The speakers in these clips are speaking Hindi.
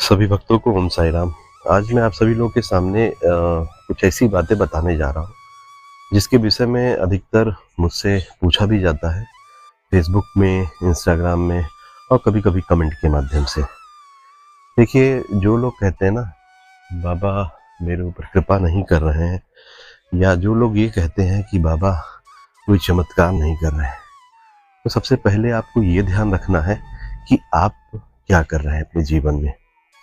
सभी भक्तों को ओम साई राम। आज मैं आप सभी लोगों के सामने कुछ ऐसी बातें बताने जा रहा हूँ जिसके विषय में अधिकतर मुझसे पूछा भी जाता है फेसबुक में, इंस्टाग्राम में और कभी-कभी कमेंट के माध्यम से। देखिए, जो लोग कहते हैं ना, बाबा मेरे ऊपर कृपा नहीं कर रहे हैं, या जो लोग ये कहते हैं कि बाबा कोई चमत्कार नहीं कर रहे हैं, तो सबसे पहले आपको ये ध्यान रखना है कि आप क्या कर रहे हैं अपने जीवन में।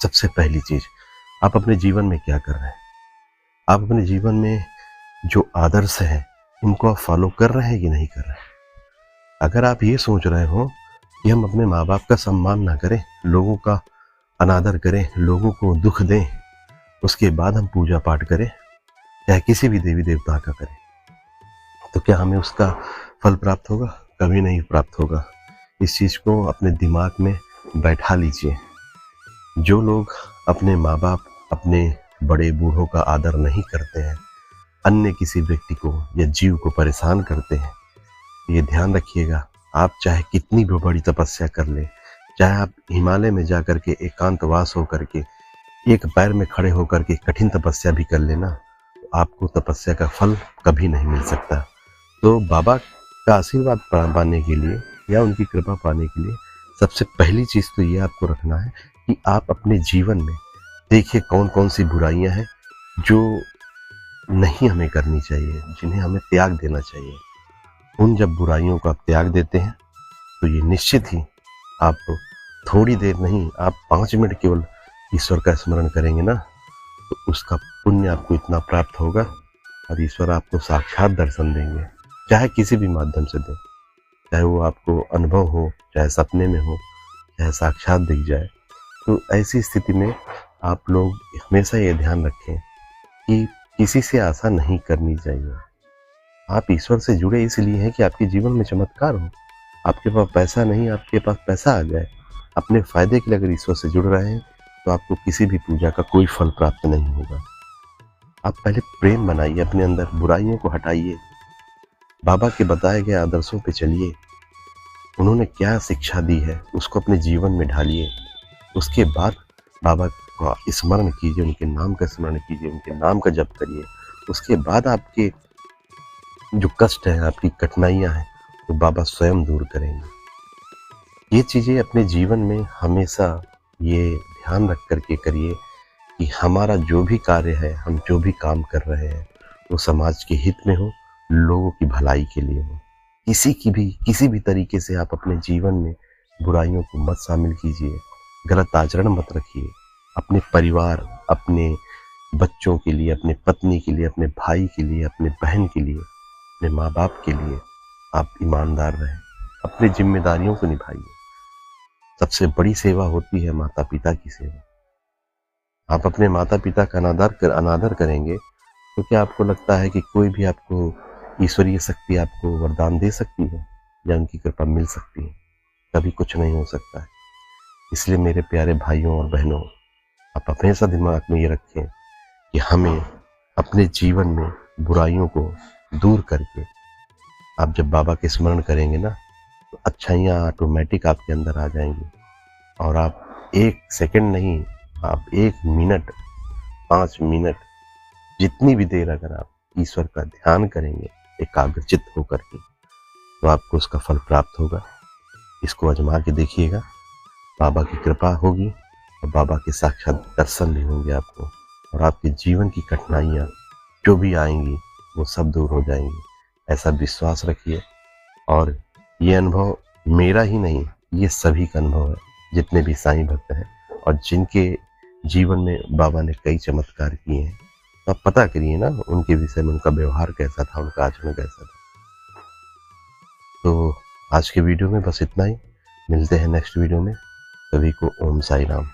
सबसे पहली चीज़, आप अपने जीवन में क्या कर रहे हैं? आप अपने जीवन में जो आदर्श हैं, उनको आप फ़ॉलो कर रहे हैं कि नहीं कर रहे हैं? अगर आप ये सोच रहे हो कि हम अपने माँ-बाप का सम्मान ना करें, लोगों का अनादर करें, लोगों को दुःख दें, उसके बाद हम पूजा-पाठ करें, चाहे किसी भी देवी-देवता का करें, तो क्या हमें उसका फल प्राप्त होगा? कभी नहीं प्राप्त होगा। इस चीज़ को अपने दिमाग में बैठा लीजिए। जो लोग अपने माँ-बाप, अपने बड़े बूढ़ों का आदर नहीं करते हैं, अन्य किसी व्यक्ति को या जीव को परेशान करते हैं, ये ध्यान रखिएगा, आप चाहे कितनी भी बड़ी तपस्या कर लें, चाहे आप हिमालय में जाकर के एकांतवास होकर के, एक पैर में खड़े होकर के कठिन तपस्या भी कर लेना, तो आपको तपस्या का फल कभी नहीं मिल सकता। तो बाबा का आशीर्वाद पाने के लिए या उनकी कृपा पाने के लिए सबसे पहली चीज़ तो ये आपको रखना है कि आप अपने जीवन में देखिए कौन-कौन सी बुराइयां हैं जो नहीं हमें करनी चाहिए, जिन्हें हमें त्याग देना चाहिए। उन जब बुराइयों को आप त्याग देते हैं, तो ये निश्चित ही आप थोड़ी देर नहीं, आप 5 मिनट केवल ईश्वर का स्मरण करेंगे ना, तो उसका पुण्य आपको इतना प्राप्त होगा और ईश्वर आपको साक्षात दर्शन देंगे, चाहे किसी भी माध्यम से दें। चाहे वो आपको अनुभव हो, चाहे सपने में हो, चाहे साक्षात दिख जाए। तो ऐसी स्थिति में आप लोग हमेशा ये ध्यान रखें कि किसी से आशा नहीं करनी चाहिए। आप ईश्वर से जुड़े इसलिए हैं कि आपके जीवन में चमत्कार हो। आपके पास पैसा नहीं, आपके पास पैसा आ जाए। अपने फ़ायदे के लिए अगर ईश्वर से जुड़ रहे हैं, तो आपको किसी भी पूजा का कोई फल प्राप्त नहीं होगा। आप पहले प्रेम बनाइए अपने अंदर, बुराइयों को हटाइए, बाबा के बताए गए आदर्शों पे चलिए। उन्होंने क्या शिक्षा दी है, उसको अपने जीवन में ढालिए। उसके बाद बाबा का स्मरण कीजिए, उनके नाम का स्मरण कीजिए, उनके नाम का जप करिए। उसके बाद आपके जो कष्ट हैं, आपकी कठिनाइयाँ हैं, वो बाबा स्वयं दूर करेंगे। ये चीज़ें अपने जीवन में हमेशा ये ध्यान रख कर के करिए कि हमारा जो भी कार्य है, हम जो भी काम कर रहे हैं, वो समाज के हित में हो, लोगों की भलाई के लिए हो। किसी भी तरीके से आप अपने जीवन में बुराइयों को मत शामिल कीजिए, गलत आचरण मत रखिए। अपने परिवार, अपने बच्चों के लिए, अपने पत्नी के लिए, अपने भाई के लिए, अपने बहन के लिए, अपने माँ-बाप के लिए आप ईमानदार रहें। अपनी ज़िम्मेदारियों को निभाइए। सबसे बड़ी सेवा होती है माता-पिता की सेवा। आप अपने माता-पिता का अनादर करेंगे, तो क्या आपको लगता है कि कोई भी आपको ईश्वरीय शक्ति आपको वरदान दे सकती है या उनकी कृपा मिल सकती है? कभी कुछ नहीं हो सकता है। इसलिए मेरे प्यारे भाइयों और बहनों, आप हमेशा दिमाग में ये रखें कि हमें अपने जीवन में बुराइयों को दूर करके आप जब बाबा के स्मरण करेंगे ना, तो अच्छाइयाँ ऑटोमेटिक आपके अंदर आ जाएंगी और आप 1 सेकंड नहीं, आप 1 मिनट, 5 मिनट, जितनी भी देर अगर आप ईश्वर का ध्यान करेंगे एकाग्रचित्त होकर के, तो आपको उसका फल प्राप्त होगा। इसको आजमा के देखिएगा, बाबा की कृपा होगी और बाबा के साक्षात दर्शन भी होंगे आपको, और आपके जीवन की कठिनाइयाँ जो भी आएंगी वो सब दूर हो जाएंगी। ऐसा विश्वास रखिए। और ये अनुभव मेरा ही नहीं, ये सभी का अनुभव है, जितने भी साईं भक्त हैं और जिनके जीवन में बाबा ने कई चमत्कार किए हैं। तो आप पता करिए ना उनके विषय में, उनका व्यवहार कैसा था, उनका आचरण कैसा था। तो आज के वीडियो में बस इतना ही। मिलते हैं नेक्स्ट वीडियो में। सभी को ओम साई राम।